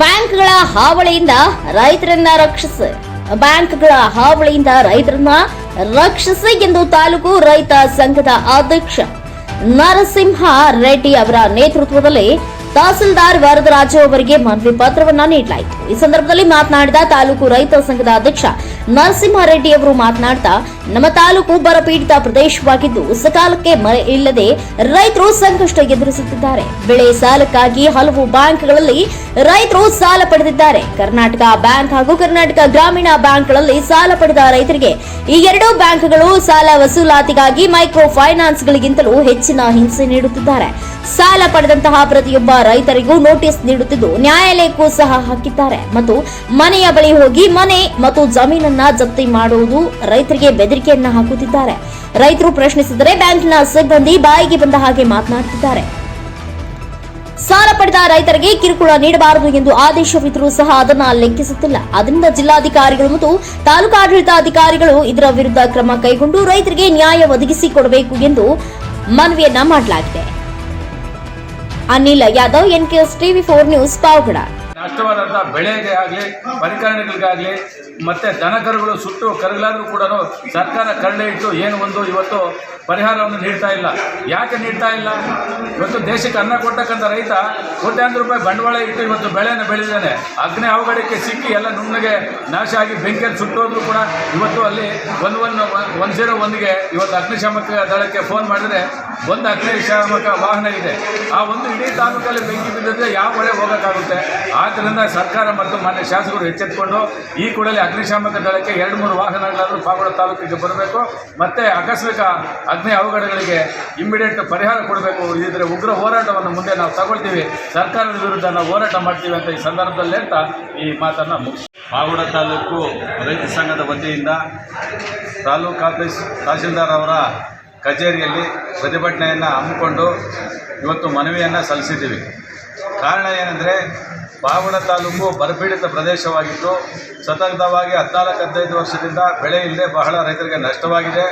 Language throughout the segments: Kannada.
ಬ್ಯಾಂಕ್ಗಳ ಹಾವಳಿಯಿಂದ ರೈತರನ್ನ ರಕ್ಷಿಸಿ ಎಂದು ತಾಲೂಕು ರೈತ ಸಂಘದ ಅಧ್ಯಕ್ಷ ನರಸಿಂಹ ರೆಡ್ಡಿ ಅವರ ನೇತೃತ್ವದಲ್ಲಿ ತಹಸೀಲ್ದಾರ್ ವರದರಾಜು ಅವರಿಗೆ ಮನವಿ ಪತ್ರವನ್ನ ನೀಡಲಾಯಿತು. ಈ ಸಂದರ್ಭದಲ್ಲಿ ಮಾತನಾಡಿದ ತಾಲೂಕು ರೈತ ಸಂಘದ ಅಧ್ಯಕ್ಷ ನರಸಿಂಹಾರೆಡ್ಡಿ ಅವರು ಮಾತನಾಡ್ತಾ, ನಮ್ಮ ತಾಲೂಕು ಬರಪೀಡಿತ ಪ್ರದೇಶವಾಗಿದ್ದು ಸಕಾಲಕ್ಕೆ ಮಳೆ ಇಲ್ಲದೆ ರೈತರು ಸಂಕಷ್ಟ ಎದುರಿಸುತ್ತಿದ್ದಾರೆ. ಬೆಳೆ ಸಾಲಕ್ಕಾಗಿ ಹಲವು ಬ್ಯಾಂಕ್ಗಳಲ್ಲಿ ರೈತರು ಸಾಲ ಪಡೆದಿದ್ದಾರೆ. ಕರ್ನಾಟಕ ಬ್ಯಾಂಕ್ ಹಾಗೂ ಕರ್ನಾಟಕ ಗ್ರಾಮೀಣ ಬ್ಯಾಂಕ್ಗಳಲ್ಲಿ ಸಾಲ ಪಡೆದ ರೈತರಿಗೆ ಈ ಎರಡೂ ಬ್ಯಾಂಕ್ಗಳು ಸಾಲ ವಸೂಲಾತಿಗಾಗಿ ಮೈಕ್ರೋ ಫೈನಾನ್ಸ್ಗಳಿಗಿಂತಲೂ ಹೆಚ್ಚಿನ ಹಿಂಸೆ ನೀಡುತ್ತಿದ್ದಾರೆ. ಸಾಲ ಪಡೆದಂತಹ ಪ್ರತಿಯೊಬ್ಬ ರೈತರಿಗೂ ನೋಟಿಸ್ ನೀಡುತ್ತಿದ್ದು ನ್ಯಾಯಾಲಯಕ್ಕೂ ಸಹ ಹಾಕಿದ್ದಾರೆ ಮತ್ತು ಮನೆಯ ಬಳಿ ಹೋಗಿ ಮನೆ ಮತ್ತು ಜಮೀನನ್ನ ಜಪ್ತಿ ಮಾಡುವುದು ರೈತರಿಗೆ ಬೆದರಿಕೆಯನ್ನ ಹಾಕುತ್ತಿದ್ದಾರೆ. ರೈತರು ಪ್ರಶ್ನಿಸಿದರೆ ಬ್ಯಾಂಕಿನ ಸಿಬ್ಬಂದಿ ಬಾಯಿಗೆ ಬಂದ ಹಾಗೆ ಮಾತನಾಡುತ್ತಿದ್ದಾರೆ. ಸಾಲ ಪಡೆದ ರೈತರಿಗೆ ಕಿರುಕುಳ ನೀಡಬಾರದು ಎಂದು ಆದೇಶವಿದ್ದರೂ ಸಹ ಅದನ್ನ ಲೆಕ್ಕಿಸುತ್ತಿಲ್ಲ. ಅದರಿಂದ ಜಿಲ್ಲಾಧಿಕಾರಿಗಳು ಮತ್ತು ತಾಲೂಕು ಆಡಳಿತಾಧಿಕಾರಿಗಳು ಇದರ ವಿರುದ್ಧ ಕ್ರಮ ಕೈಗೊಂಡು ರೈತರಿಗೆ ನ್ಯಾಯ ಒದಗಿಸಿಕೊಡಬೇಕು ಎಂದು ಮನವಿಯನ್ನ ಮಾಡಲಾಗಿದೆ. Anil Yadav, NKS TV4 news, Pavagada. ನಷ್ಟವಾದಂಥ ಬೆಳೆಗೆ ಆಗಲಿ ಪರಿಕರಣಗಳಿಗಾಗಲಿ ಮತ್ತು ದನಕರುಗಳು ಸುಟ್ಟು ಕರಗಲಾದರೂ ಕೂಡ ಸರ್ಕಾರ ಕರಡೆ ಇಟ್ಟು ಏನು ಒಂದು ಇವತ್ತು ಪರಿಹಾರವನ್ನು ನೀಡ್ತಾ ಇಲ್ಲ. ಯಾಕೆ ನೀಡ್ತಾ ಇಲ್ಲ? ಇವತ್ತು ದೇಶಕ್ಕೆ ಅನ್ನ ಕೊಟ್ಟಕ್ಕಂಥ ರೈತ ಕೋಟ್ಯಾಂತರ ರೂಪಾಯಿ ಬಂಡವಾಳ ಇಟ್ಟು ಇವತ್ತು ಬೆಳೆಯನ್ನು ಬೆಳೆದಿದ್ದಾನೆ. ಅಗ್ನಿ ಅವಘಡಕ್ಕೆ ಸಿಕ್ಕಿ ಎಲ್ಲ ನುಣ್ಣಗೆ ನಾಶ ಆಗಿ ಬೆಂಕಿಯಲ್ಲಿ ಸುಟ್ಟೋದ್ರೂ ಕೂಡ ಇವತ್ತು ಅಲ್ಲಿ 101ಗೆ ಇವತ್ತು ಅಗ್ನಿಶಾಮಕ ದಳಕ್ಕೆ ಫೋನ್ ಮಾಡಿದರೆ ಒಂದು ಅಗ್ನಿಶಾಮಕ ವಾಹನ ಇದೆ. ಆ ಒಂದು ಇಡೀ ತಾಲೂಕಲ್ಲಿ ಬೆಂಕಿ ಬಿದ್ದಿದ್ರೆ ಯಾವ ಮಳೆ ಹೋಗೋಕ್ಕಾಗುತ್ತೆ? ಆದ್ದರಿಂದ ಸರ್ಕಾರ ಮತ್ತು ಮಾನ್ಯ ಶಾಸಕರು ಎಚ್ಚೆತ್ತುಕೊಂಡು ಈ ಕೂಡಲೇ ಅಗ್ನಿಶಾಮಕ ದಳಕ್ಕೆ 2-3 ವಾಹನಗಳಾದರೂ ಪಾವಗಡ ತಾಲೂಕಿಗೆ ಬರಬೇಕು. ಮತ್ತು ಆಕಸ್ಮಿಕ ಅಗ್ನಿ ಅವಘಡಗಳಿಗೆ ಇಮ್ಮಿಡಿಯೇಟ್ ಪರಿಹಾರ ಕೊಡಬೇಕು. ಇದ್ರೆ ಉಗ್ರ ಹೋರಾಟವನ್ನು ಮುಂದೆ ನಾವು ತಗೊಳ್ತೀವಿ, ಸರ್ಕಾರದ ವಿರುದ್ಧ ನಾವು ಹೋರಾಟ ಮಾಡ್ತೀವಿ ಅಂತ ಈ ಸಂದರ್ಭದಲ್ಲಿ ಅಂತ ಈ ಮಾತನ್ನು ಮುಗಿಸಿ. ಪಾವಗಡ ತಾಲೂಕು ರೈತ ಸಂಘದ ವತಿಯಿಂದ ತಾಲೂಕು ಆಫೀಸ್ ತಹಸೀಲ್ದಾರ್ ಅವರ ಕಚೇರಿಯಲ್ಲಿ ಪ್ರತಿಭಟನೆಯನ್ನು ಹಮ್ಮಿಕೊಂಡು ಇವತ್ತು ಮನವಿಯನ್ನು ಸಲ್ಲಿಸಿದ್ದೀವಿ. ಕಾರಣ ಏನೆಂದರೆ, ಪಾವಗಡ ತಾಲೂಕು ಬರಪೀಡಿತ ಪ್ರದೇಶವಾಗಿದ್ದು ಸತತವಾಗಿ 14-15 ವರ್ಷದಿಂದ ಬೆಳೆ ಇಲ್ಲದೆ ಬಹಳ ರೈತರಿಗೆ ನಷ್ಟವಾಗಿದೆ.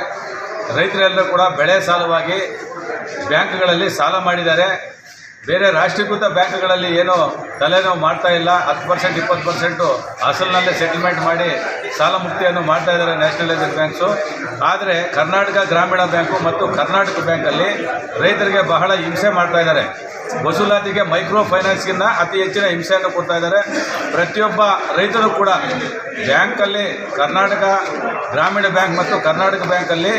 ರೈತರೆಲ್ಲರೂ ಕೂಡ ಬೆಳೆ ಸಾಲವಾಗಿ ಬ್ಯಾಂಕ್ಗಳಲ್ಲಿ ಸಾಲ ಮಾಡಿದ್ದಾರೆ. ಬೇರೆ ರಾಷ್ಟ್ರೀಕೃತ ಬ್ಯಾಂಕ್ಗಳಲ್ಲಿ ಏನೋ ತಲೆನೋವು ಮಾಡ್ತಾ ಇಲ್ಲ. 10% 20% ಅಸಲಿನಲ್ಲೇ ಸೆಟಲ್ಮೆಂಟ್ ಮಾಡಿ ಸಾಲ ಮುಕ್ತಿಯನ್ನು ಮಾಡ್ತಾ ಇದ್ದಾರೆ ನ್ಯಾಷನಲೈಸ್ಡ್ ಬ್ಯಾಂಕ್ಸು. ಆದರೆ ಕರ್ನಾಟಕ ಗ್ರಾಮೀಣ ಬ್ಯಾಂಕು ಮತ್ತು ಕರ್ನಾಟಕ ಬ್ಯಾಂಕಲ್ಲಿ ರೈತರಿಗೆ ಬಹಳ ಹಿಂಸೆ ಮಾಡ್ತಾ ಇದ್ದಾರೆ. ವಸೂಲಾತಿಗೆ ಮೈಕ್ರೋ ಫೈನಾನ್ಸ್ಗಿಂತ ಅತಿ ಹೆಚ್ಚಿನ ಹಿಂಸೆಯನ್ನು ಕೊಡ್ತಾ ಇದ್ದಾರೆ. ಪ್ರತಿಯೊಬ್ಬ ರೈತರು ಕೂಡ ಬ್ಯಾಂಕಲ್ಲಿ ಕರ್ನಾಟಕ ಗ್ರಾಮೀಣ ಬ್ಯಾಂಕ್ ಮತ್ತು ಕರ್ನಾಟಕ ಬ್ಯಾಂಕಲ್ಲಿ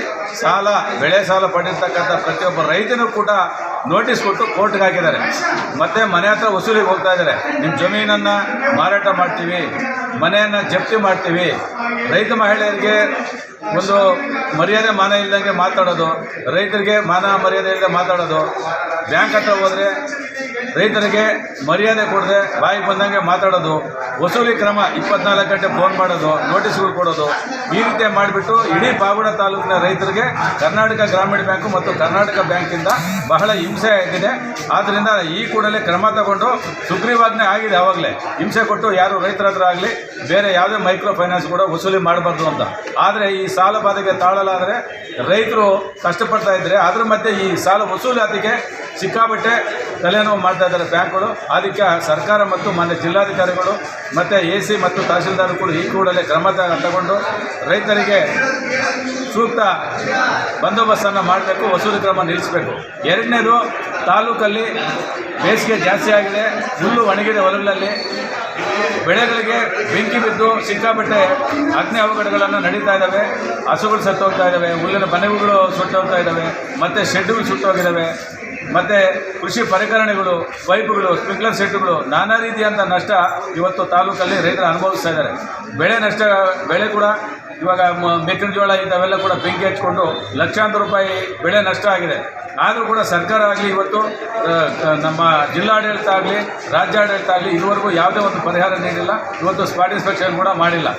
ಬೆಳೆ ಸಾಲ ಪಡೆದಿರ್ತಕ್ಕಂಥ ಪ್ರತಿಯೊಬ್ಬ ರೈತನೂ ಕೂಡ ನೋಟಿಸ್ ಕೊಟ್ಟು ಕೋರ್ಟ್ಗೆ ಹಾಕಿದ್ದಾರೆ. ಮತ್ತು ಮನೆ ಹತ್ರ ವಸೂಲಿಗೆ ಹೋಗ್ತಾ ಇದ್ದಾರೆ. ನಿಮ್ಮ ಜಮೀನನ್ನು ಮಾರಾಟ ಮಾಡ್ತೀವಿ, ಮನೆಯನ್ನು ಜಪ್ತಿ ಮಾಡ್ತೀವಿ. ರೈತ ಮಹಿಳೆಯರಿಗೆ ಒಂದು ಮರ್ಯಾದೆ ಮಾನ ಇಲ್ಲದಂಗೆ ಮಾತಾಡೋದು, ರೈತರಿಗೆ ಮಾನ ಮರ್ಯಾದೆ ಇಲ್ಲದೆ ಮಾತಾಡೋದು. ಬ್ಯಾಂಕ್ ಹತ್ರ ಹೋದರೆ ರೈತರಿಗೆ ಮರ್ಯಾದೆ ಕೊಡದೆ ಬಾಯಿಗೆ ಬಂದಂಗೆ ಮಾತಾಡೋದು, ವಸೂಲಿ ಕ್ರಮ 24 ಗಂಟೆ ಫೋನ್ ಮಾಡೋದು, ನೋಟಿಸ್ಗಳು ಕೊಡೋದು, ಈ ರೀತಿ ಮಾಡಿಬಿಟ್ಟು ಇಡೀ ಪಾವಗಡ ತಾಲೂಕಿನ ರೈತರಿಗೆ ಕರ್ನಾಟಕ ಗ್ರಾಮೀಣ ಬ್ಯಾಂಕು ಮತ್ತು ಕರ್ನಾಟಕ ಬ್ಯಾಂಕಿಂದ ಬಹಳ ಹಿಂಸೆ ಆಗಿದೆ. ಆದ್ದರಿಂದ ಈ ಕೂಡಲೇ ಕ್ರಮ ತಗೊಂಡು ಸುಗ್ರೀವಾಜ್ಞೆ ಆಗಿದೆ. ಆವಾಗಲೇ ಹಿಂಸೆ ಕೊಟ್ಟು ಯಾರು ರೈತರ ಹತ್ರ ಆಗಲಿ ಬೇರೆ ಯಾವುದೇ ಮೈಕ್ರೋ ಫೈನಾನ್ಸ್ ಕೂಡ ವಸೂಲಿ ಮಾಡಬಾರ್ದು ಅಂತ. ಆದರೆ ಈ ಸಾಲ ಬಾಧೆಗೆ ತಾಳಲಾದರೆ ರೈತರು ಕಷ್ಟಪಡ್ತಾ ಇದ್ದರೆ ಅದ್ರ ಮಧ್ಯೆ ಈ ಸಾಲ ವಸೂಲಾತಿಗೆ ಸಿಕ್ಕಾಬಟ್ಟೆ ತಲೆನೋವು ಮಾಡ್ತಾ ಇದ್ದಾರೆ ಬ್ಯಾಂಕ್ಗಳು. ಅದಕ್ಕೆ ಸರ್ಕಾರ ಮತ್ತು ಮಾನ್ಯ ಜಿಲ್ಲಾಧಿಕಾರಿಗಳು ಮತ್ತು AC ಮತ್ತು ತಹಸೀಲ್ದಾರ್ ಕೂಡ ಈ ಕೂಡಲೇ ಕ್ರಮ ತಗೊಂಡು ರೈತರಿಗೆ ಸೂಕ್ತ ಬಂದೋಬಸ್ತನ್ನು ಮಾಡಬೇಕು, ವಸೂಲಿ ಕ್ರಮ ನಿಲ್ಲಿಸಬೇಕು. ಎರಡನೇದು, ತಾಲೂಕಲ್ಲಿ ಬೇಸಿಗೆ ಜಾಸ್ತಿ ಆಗಿದೆ, ಹುಲ್ಲು ಒಣಗಿದೆ, ಹೊಲಗಳಲ್ಲಿ ಬೆಳೆಗಳಿಗೆ ಬೆಂಕಿ ಬಿದ್ದು ಸಿಕ್ಕಾಪಟ್ಟೆ ಅಗ್ನಿ ಅವಘಡಗಳನ್ನು ನಡೀತಾ ಇದ್ದಾವೆ. ಹಸುಗಳು ಸತ್ತೋಗ್ತಾ ಇದ್ದಾವೆ, ಹುಲ್ಲಿನ ಮನೆಗಳು ಸುಟ್ಟೋಗ್ತಾ ಇದ್ದಾವೆ, ಮತ್ತು ಶೆಡ್ಡುಗಳು ಸುಟ್ಟೋಗಿದ್ದಾವೆ, ಮತ್ತು ಕೃಷಿ ಪರಿಕರಣಗಳು, ಪೈಪುಗಳು, ಸ್ಪ್ರಿಂಕ್ಲರ್ ಸೆಟ್ಟುಗಳು, ನಾನಾ ರೀತಿಯಂಥ ನಷ್ಟ ಇವತ್ತು ತಾಲೂಕಲ್ಲಿ ರೈತರು ಅನುಭವಿಸ್ತಾ ಇದ್ದಾರೆ. ಬೆಳೆ ಕೂಡ ಇವಾಗ ಮೆಕ್ಕೆಜೋಳ ಇಂಥವೆಲ್ಲ ಕೂಡ ಬೆಂಕಿ ಹಚ್ಕೊಂಡು ಲಕ್ಷಾಂತರ ರೂಪಾಯಿ ಬೆಳೆ ನಷ್ಟ ಆಗಿದೆ. ಆದರೂ ಕೂಡ ಸರ್ಕಾರ ಆಗಲಿ ಇವತ್ತು ನಮ್ಮ ಜಿಲ್ಲಾಡಳಿತ ಆಗಲಿ ರಾಜ್ಯಾಡಳಿತ ಆಗಲಿ ಇದುವರೆಗೂ ಯಾವುದೇ ಒಂದು ಪರಿಹಾರ ನೀಡಿಲ್ಲ. ಇವತ್ತು ಸ್ಪಾಟ್ ಇನ್ಸ್ಪೆಕ್ಷನ್ ಕೂಡ ಮಾಡಿಲ್ಲ.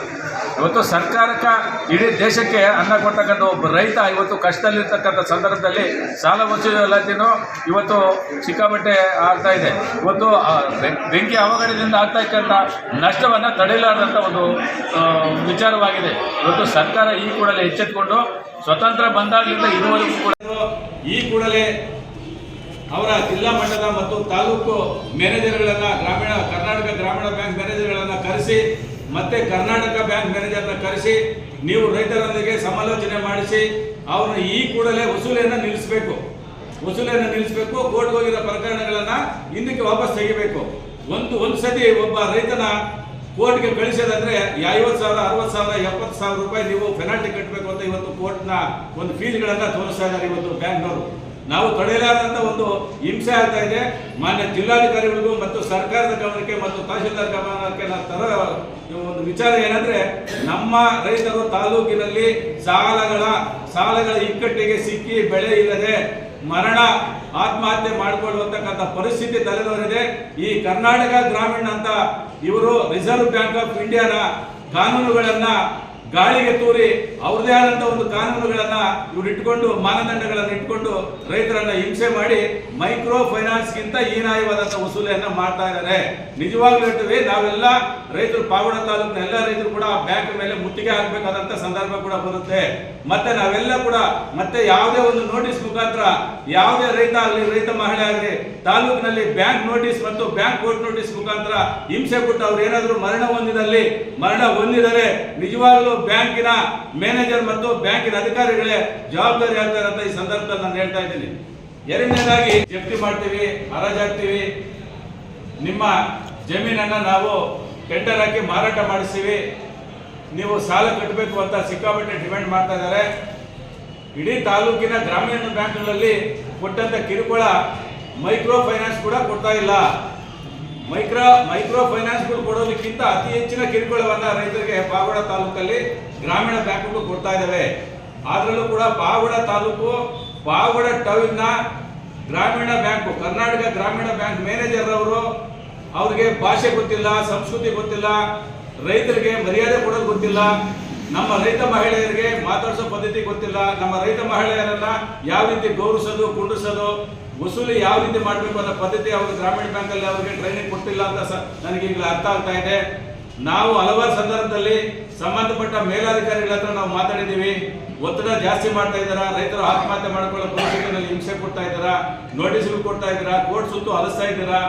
ಇವತ್ತು ಸರ್ಕಾರಕ್ಕೆ ಇಡೀ ದೇಶಕ್ಕೆ ಅನ್ನ ಕೊಡ್ತಕ್ಕಂಥ ಒಬ್ಬ ರೈತ ಇವತ್ತು ಕಷ್ಟದಲ್ಲಿರ್ತಕ್ಕಂಥ ಸಂದರ್ಭದಲ್ಲಿ ಸಾಲ ವಸೂಲಾತಿನೂ ಇವತ್ತು ಸಿಕ್ಕಾಪಟ್ಟೆ ಆಗ್ತಾ ಇದೆ. ಇವತ್ತು ಬೆಂಕಿ ಅವಘಡದಿಂದ ಆಗ್ತಾ ಇರ್ತಕ್ಕಂಥ ನಷ್ಟವನ್ನು ತಡೆಯಲಾರದಂಥ ಒಂದು ವಿಚಾರವಾಗಿದೆ. ಇವತ್ತು ಸರ್ಕಾರ ಈ ಕೂಡಲೇ ಎಚ್ಚೆತ್ತುಕೊಂಡು ಸ್ವತಂತ್ರ ಬಂದಾಗಲಿಂದ ಇದುವರೆಗೂ ಕೂಡ ಈ ಕೂಡಲೇ ಅವರ ಜಿಲ್ಲಾ ಮಟ್ಟದ ಮತ್ತು ತಾಲೂಕು ಮ್ಯಾನೇಜರ್ಗಳನ್ನು ಕರ್ನಾಟಕ ಗ್ರಾಮೀಣ ಬ್ಯಾಂಕ್ ಮ್ಯಾನೇಜರ್ಗಳನ್ನು ಕರೆಸಿ ಮತ್ತೆ ಕರ್ನಾಟಕ ಬ್ಯಾಂಕ್ ಮ್ಯಾನೇಜರ್ನ ಕರೆಸಿ ನೀವು ರೈತರೊಂದಿಗೆ ಸಮಾಲೋಚನೆ ಮಾಡಿಸಿ ಅವ್ರನ್ನ ಈ ಕೂಡಲೇ ವಸೂಲಿಯನ್ನು ನಿಲ್ಲಿಸಬೇಕು. ಕೋರ್ಟ್ಗೆ ಹೋಗಿರೋ ಪ್ರಕರಣಗಳನ್ನು ಹಿಂದಕ್ಕೆ ವಾಪಸ್ ತೆಗಿಬೇಕು. ಒಂದು ಸತಿ ಒಬ್ಬ ರೈತನ ಕೋರ್ಟ್ಗೆ ಕಳಿಸೋದಂದ್ರೆ 50,000, 60,000, 70,000 ರೂಪಾಯಿ ನೀವು ಪೆನಾಲ್ಟಿ ಕಟ್ಟಬೇಕು ಅಂತ ಇವತ್ತು ಕೋರ್ಟ್ನ ಒಂದು ಫೀಸ್ಗಳನ್ನು ತೋರಿಸ್ತಾ ಇದ್ದಾರೆ ಇವತ್ತು ಬ್ಯಾಂಕ್ನವರು. ನಾವು ತಡೆಯಲಾದಂಥ ಒಂದು ಹಿಂಸೆ ಆಗ್ತಾ ಇದೆ. ಮಾನ್ಯ ಜಿಲ್ಲಾಧಿಕಾರಿಗಳಿಗೂ ಮತ್ತು ಸರ್ಕಾರದ ಗಮನಕ್ಕೆ ಮತ್ತು ತಹಶೀಲ್ದಾರ್ ಗಮನಕ್ಕೆ ನಾವು ತರೋ ಒಂದು ವಿಚಾರ ಏನಂದ್ರೆ, ನಮ್ಮ ರೈತರು ತಾಲೂಕಿನಲ್ಲಿ ಸಾಲಗಳ ಇಕ್ಕಟ್ಟಿಗೆ ಸಿಕ್ಕಿ ಬೆಳೆ ಇಲ್ಲದೆ ಆತ್ಮಹತ್ಯೆ ಮಾಡಿಕೊಳ್ಳುವಂತಕ್ಕಂಥ ಪರಿಸ್ಥಿತಿ ತಲೆದೋರಿದೆ. ಈ ಕರ್ನಾಟಕ ಗ್ರಾಮೀಣ ಅಂತ ಇವರು ರಿಸರ್ವ್ ಬ್ಯಾಂಕ್ ಆಫ್ ಇಂಡಿಯಾನ ಕಾನೂನುಗಳನ್ನ ಗಾಳಿಗೆ ತೂರಿ ಅವ್ರದೇ ಆದಂತ ಒಂದು ಕಾನೂನುಗಳನ್ನ ಇವ್ರು ಇಟ್ಕೊಂಡು ಮಾನದಂಡಗಳನ್ನು ಇಟ್ಕೊಂಡು ರೈತರನ್ನ ಹಿಂಸೆ ಮಾಡಿ ಮೈಕ್ರೋ ಫೈನಾನ್ಸ್ ಗಿಂತ ಹೀನಾಯವಾದಂತ ವಸೂಲಿಯನ್ನ ಮಾಡ್ತಾ ಇದ್ದಾರೆ. ನಿಜವಾಗ್ಲೂ ಹೇಳ್ತೀವಿ, ನಾವೆಲ್ಲ ರೈತರು, ಪಾವಡ ತಾಲೂಕಿನ ಎಲ್ಲ ರೈತರು ಕೂಡ ಬ್ಯಾಂಕ್ ಮೇಲೆ ಮುತ್ತಿಗೆ ಹಾಕಬೇಕಾದಂತ ಸಂದರ್ಭ ಕೂಡ ಬರುತ್ತೆ. ಮತ್ತೆ ನಾವೆಲ್ಲ ಕೂಡ ಮತ್ತೆ ಯಾವುದೇ ಒಂದು ನೋಟಿಸ್ ಮುಖಾಂತರ ಯಾವುದೇ ರೈತ ಆಗಲಿ ರೈತ ಮಹಿಳೆ ಆಗಲಿ ತಾಲೂಕಿನಲ್ಲಿ ಬ್ಯಾಂಕ್ ನೋಟಿಸ್ ಮತ್ತು ಬ್ಯಾಂಕ್ ಕೋರ್ಟ್ ನೋಟಿಸ್ ಮುಖಾಂತರ ಹಿಂಸೆ ಕೊಟ್ಟು ಅವ್ರು ಏನಾದರೂ ಮರಣ ಹೊಂದಿದರೆ ನಿಜವಾಗಲೂ ಬ್ಯಾಂಕಿನ ಮ್ಯಾನೇಜರ್ ಮತ್ತು ಬ್ಯಾಂಕಿನ ಅಧಿಕಾರಿಗಳೇ ಜವಾಬ್ದಾರಿ ಆಗ್ತಾರೆ ಅಂತ ಈ ಸಂದರ್ಭದಲ್ಲಿ ನಾನು ಹೇಳ್ತಾ ಇದ್ದೀನಿ. ಎರಡನೇದಾಗಿ ಜಪ್ತಿ ಮಾಡ್ತೀವಿ, ಹರಾಜಾಗ್ತೀವಿ, ನಿಮ್ಮ ಜಮೀನನ್ನ ನಾವು ಟೆಂಡರ್ ಹಾಕಿ ಮಾರಾಟ ಮಾಡಿಸ್ತೀವಿ, ನೀವು ಸಾಲ ಕಟ್ಟಬೇಕು ಅಂತ ಸಿಕ್ಕಾಪಟ್ಟೆ ಡಿಮ್ಯಾಂಡ್ ಮಾಡ್ತಾ ಇದ್ದಾರೆ. ಇಡೀ ತಾಲೂಕಿನ ಗ್ರಾಮೀಣ ಬ್ಯಾಂಕ್ಗಳಲ್ಲಿ ಕೊಟ್ಟಂತ ಕಿರುಕುಳ ಮೈಕ್ರೋ ಫೈನಾನ್ಸ್ ಕೂಡ ಕೊಡ್ತಾ ಇಲ್ಲ. ಮೈಕ್ರೋ ಫೈನಾನ್ಸ್ಗಳು ಕೊಡೋದಕ್ಕಿಂತ ಅತಿ ಹೆಚ್ಚಿನ ಕಿರುಕುಳವನ್ನ ರೈತರಿಗೆ ಪಾವಗಡ ತಾಲೂಕಲ್ಲಿ ಗ್ರಾಮೀಣ ಬ್ಯಾಂಕ್ಗಳು ಕೊಡ್ತಾ ಇದ್ದಾವೆ. ಆದ್ರಲ್ಲೂ ಕೂಡ ಪಾವಗಡ ತಾಲೂಕು ಪಾವಗಡ ಟೌನ್ನ ಗ್ರಾಮೀಣ ಬ್ಯಾಂಕ್, ಕರ್ನಾಟಕ ಗ್ರಾಮೀಣ ಬ್ಯಾಂಕ್ ಮ್ಯಾನೇಜರ್ ಅವ್ರಿಗೆ ಭಾಷೆ ಗೊತ್ತಿಲ್ಲ, ಸಂಸ್ಕೃತಿ ಗೊತ್ತಿಲ್ಲ, ರೈತರಿಗೆ ಮರ್ಯಾದೆ ಕೊಡೋದು ಗೊತ್ತಿಲ್ಲ, ನಮ್ಮ ರೈತ ಮಹಿಳೆಯರಿಗೆ ಮಾತಾಡಿಸೋ ಪದ್ಧತಿ ಗೊತ್ತಿಲ್ಲ, ನಮ್ಮ ರೈತ ಮಹಿಳೆಯರನ್ನ ಯಾವ ರೀತಿ ಗೌರವಿಸೋದು, ಕುಂಡಿಸೋದು, ವಸೂಲಿ ಯಾವ ರೀತಿ ಮಾಡಬೇಕು ಅನ್ನೋ ಪದ್ಧತಿ ಅವರು ಗ್ರಾಮೀಣ ಬ್ಯಾಂಕಲ್ಲಿ ಅವರಿಗೆ ಟ್ರೈನಿಂಗ್ ಕೊಟ್ಟಿಲ್ಲ ಅಂತ ನನಗೆ ಈಗಲೇ ಅರ್ಥ ಆಗ್ತಾ ಇದೆ. ನಾವು ಹಲವಾರು ಸಂದರ್ಭದಲ್ಲಿ ಸಂಬಂಧಪಟ್ಟ ಮೇಲಾಧಿಕಾರಿಗಳ ಹತ್ರ ನಾವು ಮಾತಾಡಿದ್ದೀವಿ. ಒತ್ತಡ ಜಾಸ್ತಿ ಮಾಡ್ತಾ ಇದ್ದಾರಾ, ರೈತರು ಆತ್ಮಹತ್ಯೆ ಮಾಡಿಕೊಳ್ಳೋ ಪರಿಸ್ಥಿತಿಯಲ್ಲಿ ಹಿಂಸೆ ಕೊಡ್ತಾ ಇದ್ದಾರಾ, ನೋಟಿಸ್ಗಳು ಕೊಡ್ತಾ ಇದ್ದೀರಾ, ಕೋರ್ಟ್ ಸುತ್ತು ಅಲಿಸ್ತಾ ಇದ್ದೀರಾ.